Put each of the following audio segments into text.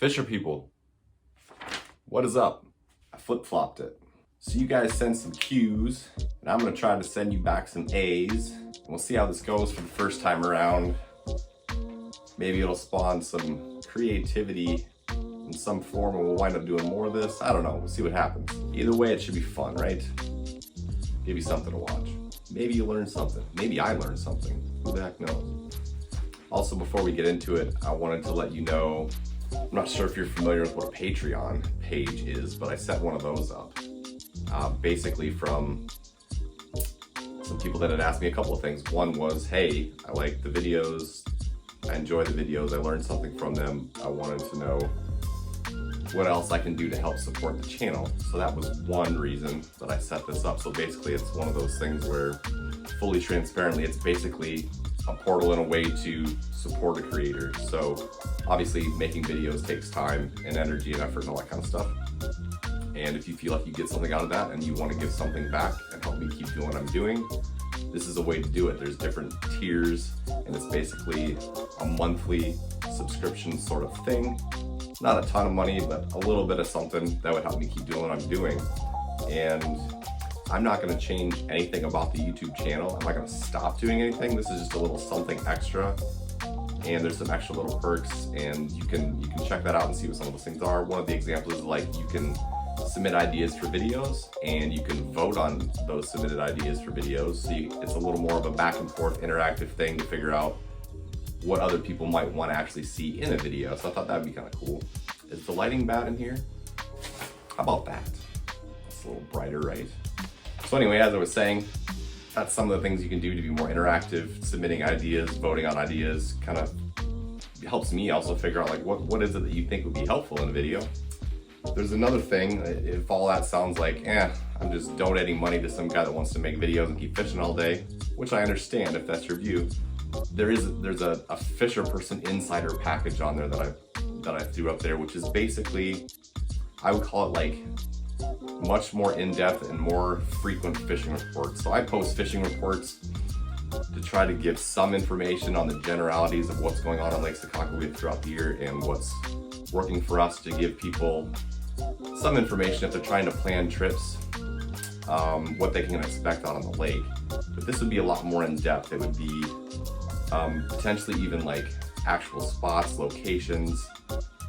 Fisher people, what is up? I flip-flopped it. So you guys send some Q's, and I'm gonna try to send you back some A's. We'll see how this goes for the first time around. Maybe it'll spawn some creativity in some form, and we'll wind up doing more of this. I don't know, we'll see what happens. Either way, it should be fun, right? Give you something to watch. Maybe you learn something. Maybe I learned something. Who the heck knows? Also, before we get into it, I wanted to let you know, I'm not sure if you're familiar with what a Patreon page is, but I set one of those up. Basically from some people that had asked me a couple of things. One was, hey, I like the videos, I enjoy the videos, I learned something from them. I wanted to know what else I can do to help support the channel. So that was one reason that I set this up. So basically it's one of those things where, fully transparently, it's basically a portal and a way to support a creator. So obviously making videos takes time and energy and effort and all that kind of stuff. And if you feel like you get something out of that and you want to give something back and help me keep doing what I'm doing, this is a way to do it. There's different tiers, and it's basically a monthly subscription sort of thing. Not a ton of money, but a little bit of something that would help me keep doing what I'm doing. And I'm not going to change anything about the YouTube channel. I'm not going to stop doing anything. This is just a little something extra, and there's some extra little perks, and you can check that out and see what some of those things are. One of the examples is like you can submit ideas for videos, and you can vote on those submitted ideas for videos. So it's a little more of a back and forth interactive thing to figure out what other people might want to actually see in a video. So I thought that'd be kind of cool. Is the lighting bad in here? How about that? It's a little brighter, right? So anyway, as I was saying, that's some of the things you can do to be more interactive. Submitting ideas, voting on ideas, kind of helps me also figure out like what is it that you think would be helpful in a video. There's another thing, if all that sounds like, I'm just donating money to some guy that wants to make videos and keep fishing all day, which I understand if that's your view. There's a Fisher Person Insider package on there that I threw up there, which is basically, I would call it like much more in-depth and more frequent fishing reports. So I post fishing reports to try to give some information on the generalities of what's going on Lake Sakakawea throughout the year and what's working for us, to give people some information if they're trying to plan trips, what they can expect out on the lake. But this would be a lot more in-depth. It would be potentially even like actual spots, locations,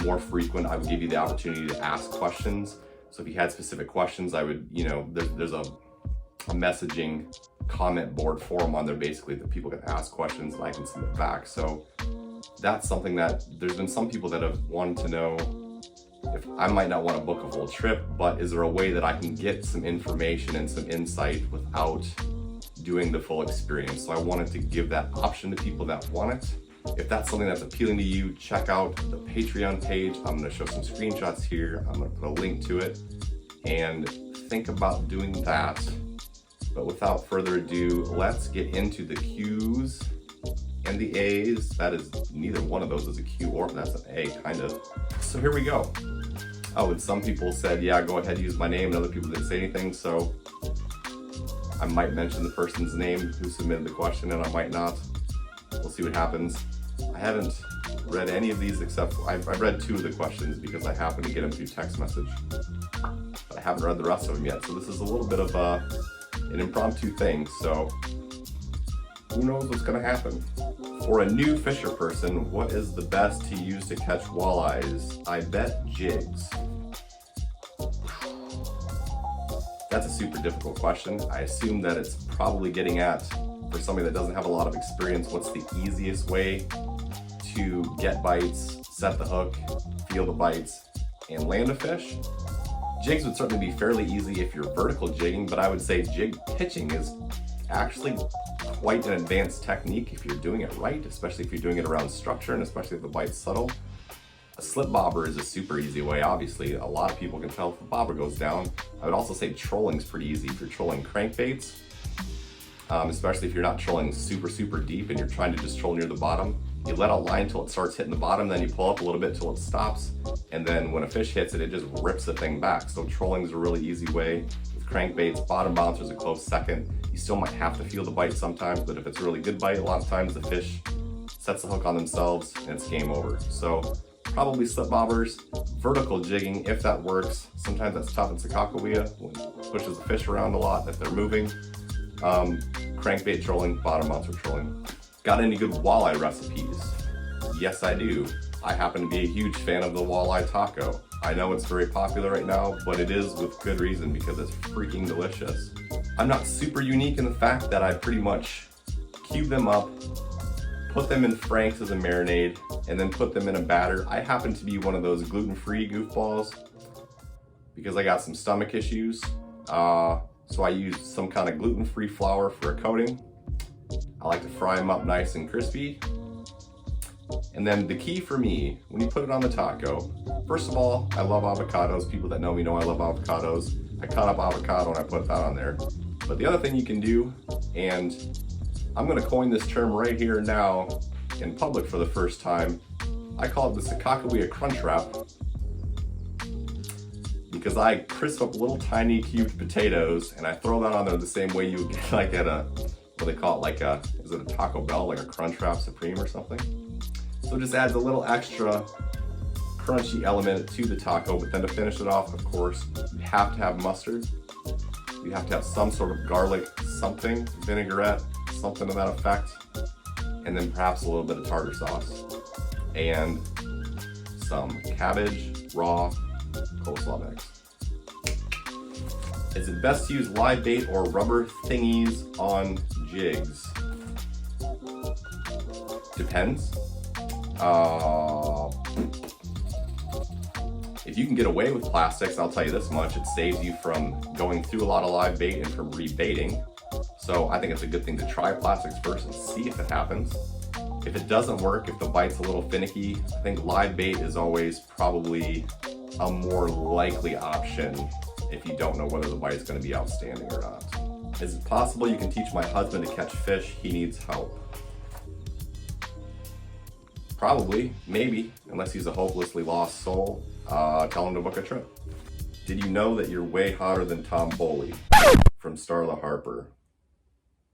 more frequent. I would give you the opportunity to ask questions. So if you had specific questions, I would, there's a messaging comment board forum on there basically that people can ask questions and I can submit back. So that's something that there's been some people that have wanted to know if I might not want to book a whole trip, but is there a way that I can get some information and some insight without doing the full experience? So I wanted to give that option to people that want it. If that's something that's appealing to you, check out the Patreon page. I'm going to show some screenshots here. I'm going to put a link to it and think about doing that. But without further ado, let's get into the Q's and the A's. That is, neither one of those is a Q or that's an A, kind of. So here we go. Oh, and some people said, yeah, go ahead, use my name, and other people didn't say anything, so I might mention the person's name who submitted the question, and I might not. We'll see what happens. I haven't read any of these except I've read 2 of the questions because I happened to get them through text message, but I haven't read the rest of them yet. So this is a little bit of an impromptu thing, so who knows what's going to happen. For a new fisher person, what is the best to use to catch walleyes? I bet jigs. That's a super difficult question. I assume that it's probably getting at, for somebody that doesn't have a lot of experience, what's the easiest way to get bites, set the hook, feel the bites, and land a fish? Jigs would certainly be fairly easy if you're vertical jigging, but I would say jig pitching is actually quite an advanced technique if you're doing it right, especially if you're doing it around structure and especially if the bite's subtle. A slip bobber is a super easy way. Obviously, a lot of people can tell if the bobber goes down. I would also say trolling's pretty easy if you're trolling crankbaits, especially if you're not trolling super deep and you're trying to just troll near the bottom. You let out line until it starts hitting the bottom, then you pull up a little bit till it stops, and then when a fish hits it, it just rips the thing back. So trolling's a really easy way. With crankbaits, bottom bouncer's a close second. You still might have to feel the bite sometimes, but if it's a really good bite, a lot of times the fish sets the hook on themselves and it's game over. So probably slip bobbers, vertical jigging if that works. Sometimes that's tough in Sakakawea when it pushes the fish around a lot if they're moving. Crankbait trolling, bottom mounted trolling. Got any good walleye recipes? Yes, I do. I happen to be a huge fan of the walleye taco. I know it's very popular right now, but it is with good reason because it's freaking delicious. I'm not super unique in the fact that I pretty much cube them up, put them in Frank's as a marinade, and then put them in a batter. I happen to be one of those gluten-free goofballs because I got some stomach issues. So I use some kind of gluten-free flour for a coating. I like to fry them up nice and crispy. And then the key for me, when you put it on the taco, first of all, I love avocados. People that know me know I love avocados. I cut up avocado and I put that on there. But the other thing you can do, and I'm gonna coin this term right here now in public for the first time, I call it the Sakakawea Crunch Wrap, because I crisp up little tiny cubed potatoes and I throw that on there the same way you would get like at a, what they call it, like a, is it a Taco Bell, like a Crunch Wrap Supreme or something? So it just adds a little extra crunchy element to the taco, but then to finish it off, of course, you have to have mustard. You have to have some sort of garlic something, vinaigrette, something to that effect, and then perhaps a little bit of tartar sauce. And some cabbage, raw, coleslaw mix. Is it best to use live bait or rubber thingies on jigs? Depends. If you can get away with plastics, I'll tell you this much, it saves you from going through a lot of live bait and from rebaiting. So I think it's a good thing to try plastics first and see if it happens. If it doesn't work, if the bite's a little finicky, I think live bait is always probably a more likely option if you don't know whether the bite is going to be outstanding or not. Is it possible you can teach my husband to catch fish? He needs help. Probably, maybe, unless he's a hopelessly lost soul. Tell him to book a trip. Did you know that you're way hotter than Tom Boley? From Starla Harper.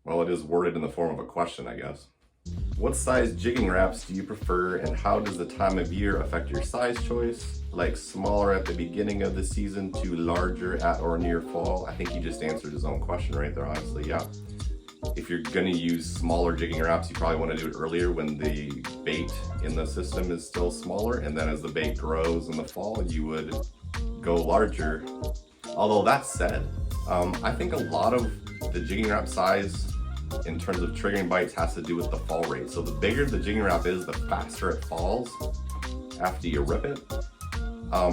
Well, it is worded in the form of a question, I guess. What size jigging wraps do you prefer, and how does the time of year affect your size choice? Like smaller at the beginning of the season to larger at or near fall? I think he just answered his own question right there, honestly, yeah. If you're gonna use smaller jigging wraps, you probably wanna do it earlier when the bait in the system is still smaller, and then as the bait grows in the fall, you would go larger. Although that said, I think a lot of the jigging wrap size in terms of triggering bites has to do with the fall rate. So the bigger the jigging wrap is, the faster it falls after you rip it.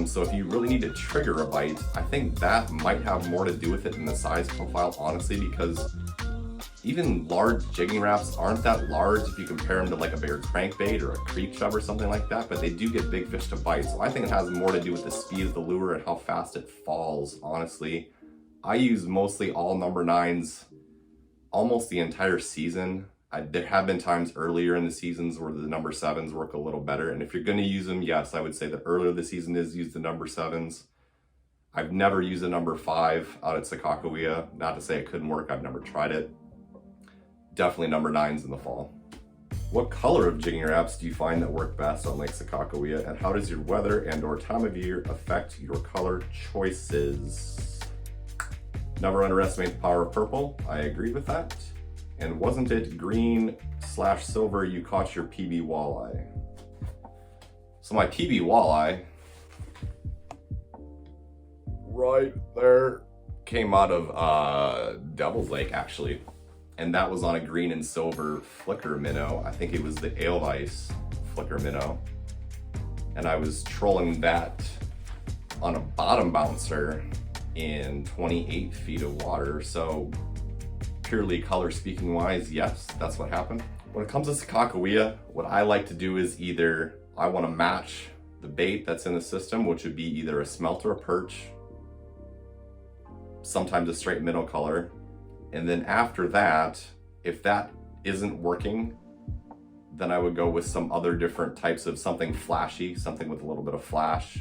So if you really need to trigger a bite, I think that might have more to do with it than the size profile, honestly, because even large jigging wraps aren't that large if you compare them to like a bigger crankbait or a creep chub or something like that, but they do get big fish to bite. So I think it has more to do with the speed of the lure and how fast it falls, honestly. I use mostly all number 9s almost the entire season. There have been times earlier in the seasons where the number 7s work a little better. And if you're gonna use them, yes, I would say the earlier the season is, use the number 7s. I've never used a number 5 out at Sakakawea. Not to say it couldn't work, I've never tried it. Definitely number 9s in the fall. What color of jigging wraps do you find that work best on Lake Sakakawea, and how does your weather and or time of year affect your color choices? Never underestimate the power of purple. I agree with that. And wasn't it green/silver you caught your PB walleye? So my PB walleye, right there, came out of Devil's Lake actually. And that was on a green and silver flicker minnow. I think it was the Edelweiss flicker minnow. And I was trolling that on a bottom bouncer in 28 feet of water. So purely color speaking wise, yes, that's what happened. When it comes to Sakakawea, what I like to do is either I want to match the bait that's in the system, which would be either a smelt or a perch, sometimes a straight minnow color. And then after that, if that isn't working, then I would go with some other different types of something flashy, something with a little bit of flash,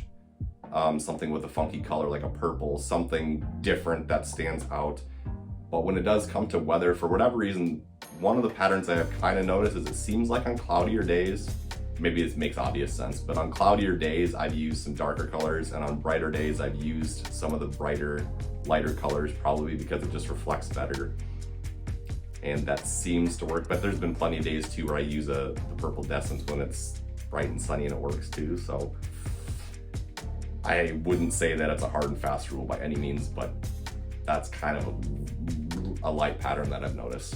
something with a funky color like a purple, something different that stands out. But when it does come to weather, for whatever reason, one of the patterns I have kind of noticed is it seems like on cloudier days, maybe this makes obvious sense, but on cloudier days, I've used some darker colors, and on brighter days, I've used some of the brighter, lighter colors, probably because it just reflects better. And that seems to work, but there's been plenty of days too where I use the purple decimals when it's bright and sunny, and it works too. So I wouldn't say that it's a hard and fast rule by any means, but that's kind of a light pattern that I've noticed.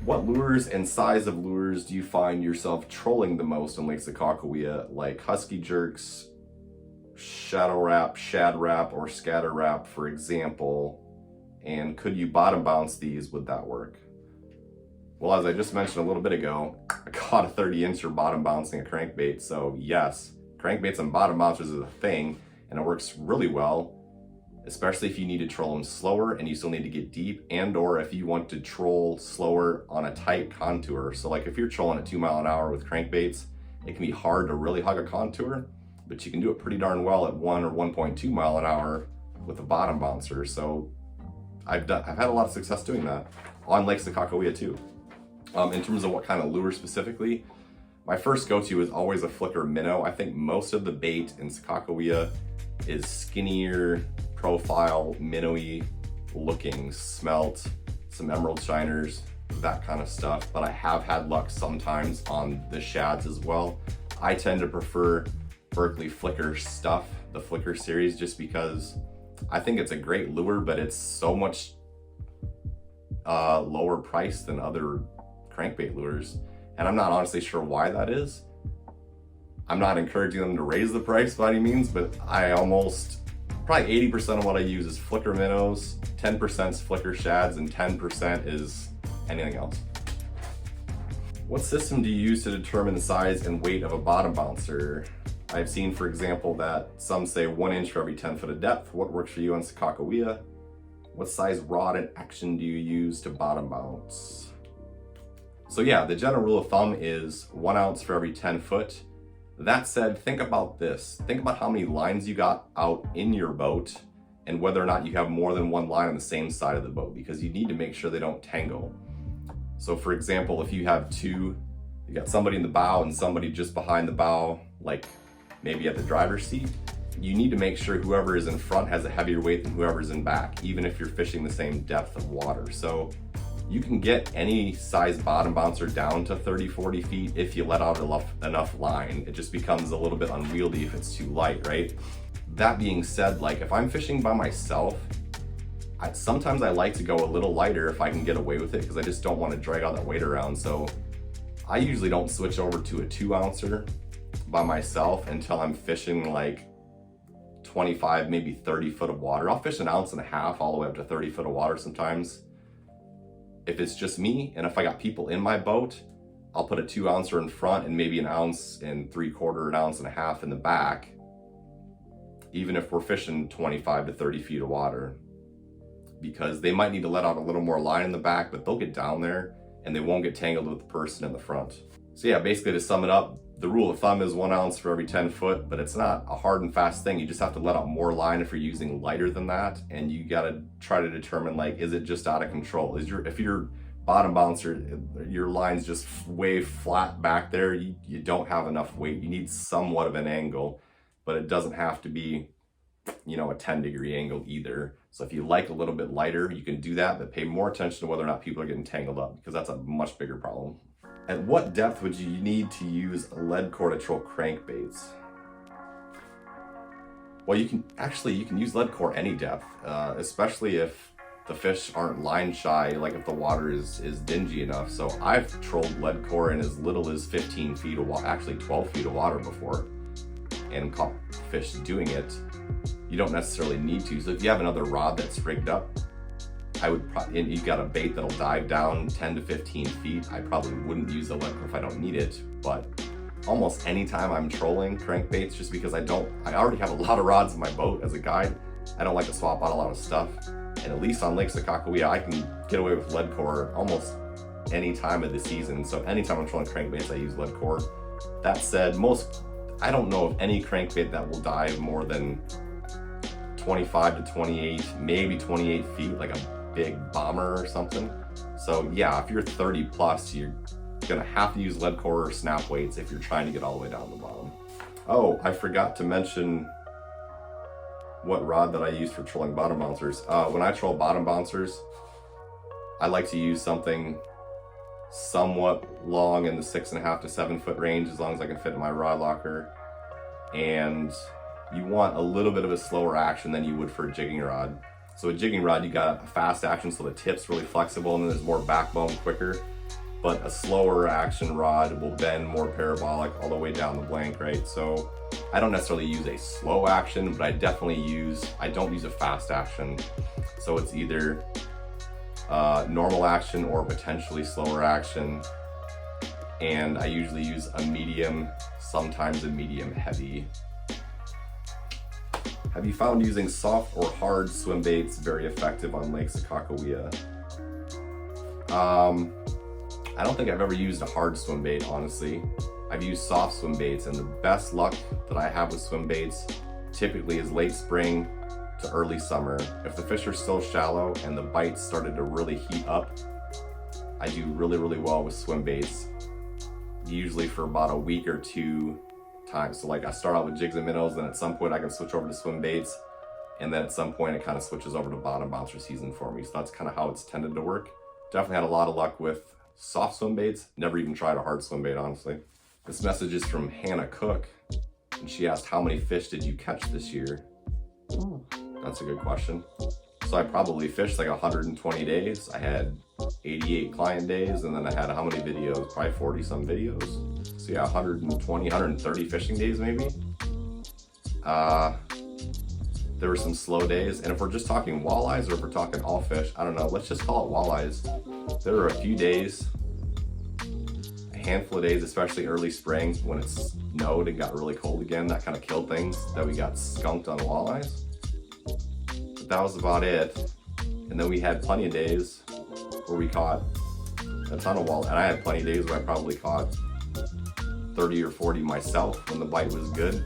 What lures and size of lures do you find yourself trolling the most in Lake Sakakawea, like husky jerks, shadow wrap, shad wrap, or scatter wrap, for example? And could you bottom bounce these? Would that work? Well, as I just mentioned a little bit ago, I caught a 30-incher bottom bouncing a crankbait. So yes, crankbaits and bottom bouncers is a thing, and it works really well, especially if you need to troll them slower and you still need to get deep, and or if you want to troll slower on a tight contour. So like if you're trolling at 2 miles an hour with crankbaits, it can be hard to really hug a contour, but you can do it pretty darn well at 1 or 1.2 miles an hour with a bottom bouncer. So I've had a lot of success doing that on Lake Sakakawea too. In terms of what kind of lure specifically, my first go-to is always a flicker minnow. I think most of the bait in Sakakawea is skinnier profile, minnowy looking, smelt, some emerald shiners, that kind of stuff. But I have had luck sometimes on the shads as well. I tend to prefer Berkeley Flicker stuff, the Flicker series, just because I think it's a great lure, but it's so much lower price than other crankbait lures. And I'm not honestly sure why that is. I'm not encouraging them to raise the price by any means, but probably 80% of what I use is flicker minnows, 10% is flicker shads, and 10% is anything else. What system do you use to determine the size and weight of a bottom bouncer? I've seen, for example, that some say 1 inch for every 10 foot of depth. What works for you on Sakakawea? What size rod and action do you use to bottom bounce? So yeah, the general rule of thumb is 1 ounce for every 10 foot. That said, think about this. Think about how many lines you got out in your boat and whether or not you have more than one line on the same side of the boat, because you need to make sure they don't tangle. So for example, if you have you got somebody in the bow and somebody just behind the bow, like maybe at the driver's seat, you need to make sure whoever is in front has a heavier weight than whoever's in back, even if you're fishing the same depth of water. So you can get any size bottom bouncer down to 30, 40 feet if you let out enough line. It just becomes a little bit unwieldy if it's too light, right? That being said, like if I'm fishing by myself, sometimes I like to go a little lighter if I can get away with it, because I just don't want to drag all that weight around. So I usually don't switch over to a 2 ouncer by myself until I'm fishing like 25, maybe 30 foot of water. I'll fish 1.5 ounces all the way up to 30 foot of water sometimes. If it's just me, and if I got people in my boat, I'll put a 2 ouncer in front and maybe 1.75 ounces, 1.5 ounces in the back, even if we're fishing 25 to 30 feet of water, because they might need to let out a little more line in the back, but they'll get down there and they won't get tangled with the person in the front. So yeah, basically to sum it up, the rule of thumb is 1 ounce for every 10 foot, but it's not a hard and fast thing. You just have to let out more line if you're using lighter than that. And you gotta try to determine, like, is it just out of control? If your bottom bouncer, your line's just way flat back there, you don't have enough weight. You need somewhat of an angle, but it doesn't have to be, a 10-degree angle either. So if you like a little bit lighter, you can do that, but pay more attention to whether or not people are getting tangled up, because that's a much bigger problem. At what depth would you need to use a Leadcore to troll crankbaits? Well, you can use Leadcore any depth, especially if the fish aren't line shy, like if the water is dingy enough. So I've trolled Leadcore in as little as 15 feet of water, actually 12 feet of water before, and caught fish doing it. You don't necessarily need to. So if you have another rod that's rigged up, and you've got a bait that'll dive down 10 to 15 feet, I probably wouldn't use a Leadcore if I don't need it. But almost anytime I'm trolling crankbaits, just because I already have a lot of rods in my boat as a guide, I don't like to swap out a lot of stuff. And at least on Lake Sakakawea, I can get away with Leadcore almost any time of the season. So anytime I'm trolling crankbaits, I use Leadcore. That said, I don't know of any crankbait that will dive more than 25 to 28, maybe 28 feet, like a big bomber or something. So yeah, if you're 30 plus, You're gonna have to use Leadcore or snap weights if you're trying to get all the way down the bottom. Oh, I forgot to mention what rod that I use for trolling bottom bouncers. When I troll bottom bouncers, I like to use something somewhat long in the 6.5 to 7 foot range, as long as I can fit in my rod locker. And you want a little bit of a slower action than you would for a jigging rod. So a jigging rod, you got a fast action, so the tip's really flexible and then there's more backbone quicker. But a slower action rod will bend more parabolic all the way down the blank, right? So I don't necessarily use a slow action, but I don't use a fast action. So it's either normal action or potentially slower action. And I usually use a medium, sometimes a medium heavy. Have you found using soft or hard swim baits very effective on Lake Sakakawea? I don't think I've ever used a hard swim bait, honestly. I've used soft swim baits, and the best luck that I have with swim baits typically is late spring to early summer. If the fish are still shallow and the bites started to really heat up, I do really, really well with swim baits, usually for about a week or 2 times. So like I start out with jigs and minnows, then at some point I can switch over to swim baits, and then at some point it kind of switches over to bottom bouncer season for me. So that's kind of how it's tended to work. Definitely had a lot of luck with soft swim baits. Never even tried a hard swim bait, honestly. This message is from Hannah Cook, and she asked, how many fish did you catch this year? That's a good question. So I probably fished like 120 days. I had 88 client days, and then I had how many videos? Probably 40 some videos. So yeah, 120, 130 fishing days maybe. There were some slow days, and if we're just talking walleyes or if we're talking all fish, I don't know, let's just call it walleyes. There were a few days, a handful of days, especially early spring when it snowed and got really cold again, that kind of killed things, that we got skunked on walleyes. But that was about it. And then we had plenty of days where we caught a ton of walleyes, and I had plenty of days where I probably caught 30 or 40 myself when the bite was good.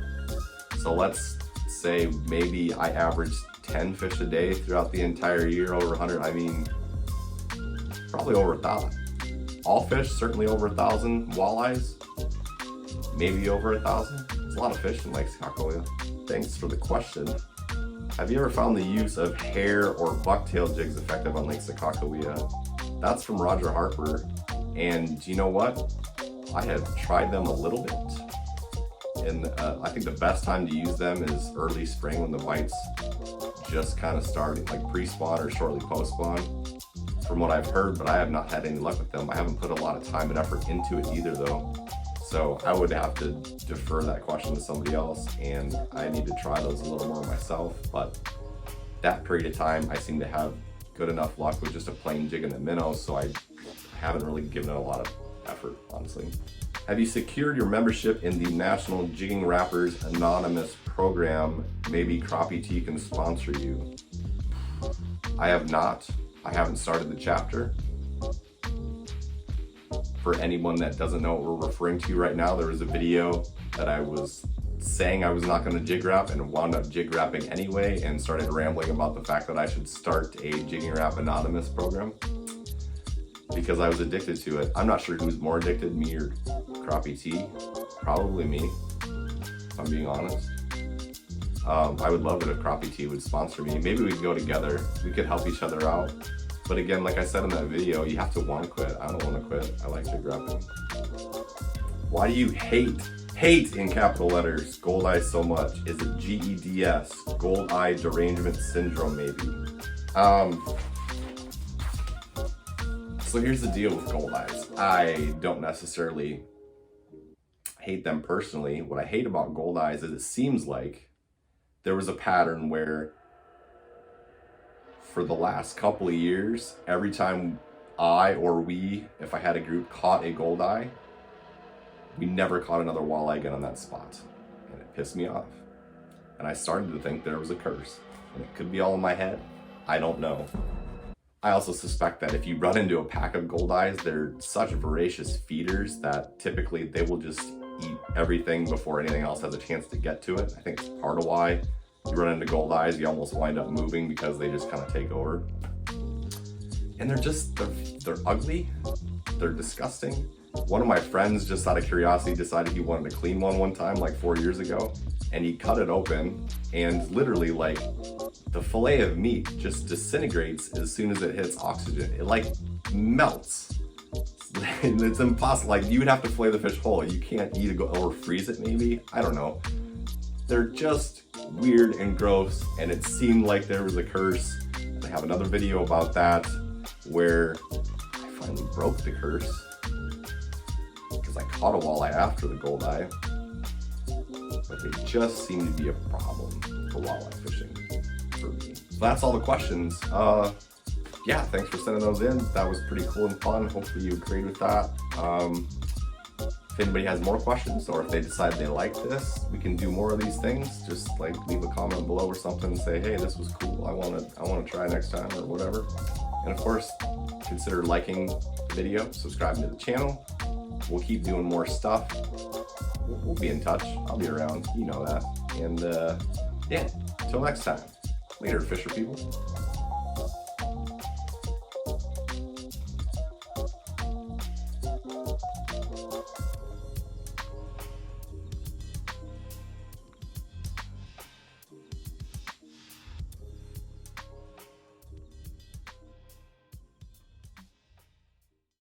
So let's say maybe I averaged 10 fish a day throughout the entire year, over 100. I mean, probably over 1,000. All fish, certainly over 1,000. Walleyes, maybe over 1,000. It's a lot of fish in Lake Sakakawea. Thanks for the question. Have you ever found the use of hair or bucktail jigs effective on Lake Sakakawea? That's from Roger Harper. And you know what? I have tried them a little bit. And I think the best time to use them is early spring when the bites just kind of starting, like pre-spawn or shortly post-spawn, from what I've heard, but I have not had any luck with them. I haven't put a lot of time and effort into it either though. So I would have to defer that question to somebody else, and I need to try those a little more myself. But that period of time, I seem to have good enough luck with just a plain jig and a minnow, so I haven't really given it a lot of effort, honestly. Have you secured your membership in the National Jigging Rappers Anonymous program? Maybe Crappie Tea can sponsor you. I have not. I haven't started the chapter. For anyone that doesn't know what we're referring to right now, there was a video that I was saying I was not going to jig wrap and wound up jig wrapping anyway, and started rambling about the fact that I should start a Jigging Rap Anonymous program because I was addicted to it. I'm not sure who's more addicted, me or Crappie Tea. Probably me, if I'm being honest. I would love it if Crappie Tea would sponsor me. Maybe we could go together. We could help each other out. But again, like I said in that video, you have to want to quit. I don't want to quit. I like jig wrapping. Why do you hate in capital letters, Goldeyes so much? Is it GEDS, Gold Eye Derangement Syndrome maybe? So here's the deal with Goldeyes. I don't necessarily hate them personally. What I hate about Goldeyes is it seems like there was a pattern where for the last couple of years, every time I or we, if I had a group, caught a Goldeye, we never caught another walleye again on that spot. And it pissed me off. And I started to think there was a curse. And it could be all in my head. I don't know. I also suspect that if you run into a pack of Goldeyes, they're such voracious feeders that typically they will just eat everything before anything else has a chance to get to it. I think it's part of why you run into Goldeyes, you almost wind up moving because they just kind of take over. And they're ugly, they're disgusting, One of my friends, just out of curiosity, decided he wanted to clean one time, like 4 years ago, and he cut it open, and literally, like, the fillet of meat just disintegrates as soon as it hits oxygen. It like melts. And it's impossible. Like, you would have to fillet the fish whole. You can't eat it or freeze it, maybe. I don't know. They're just weird and gross, and it seemed like there was a curse. I have another video about that where I finally broke the curse because I caught a walleye after the goldeye, but they just seem to be a problem for walleye fishing for me. So that's all the questions. Yeah, thanks for sending those in. That was pretty cool and fun. Hopefully you agreed with that. If anybody has more questions, or if they decide they like this, we can do more of these things. Just like leave a comment below or something and say, hey, this was cool. I want to try next time or whatever. And of course, consider liking the video, subscribing to the channel. We'll keep doing more stuff. We'll be in touch. I'll be around. You know that. And yeah, until next time. Later, fisher people.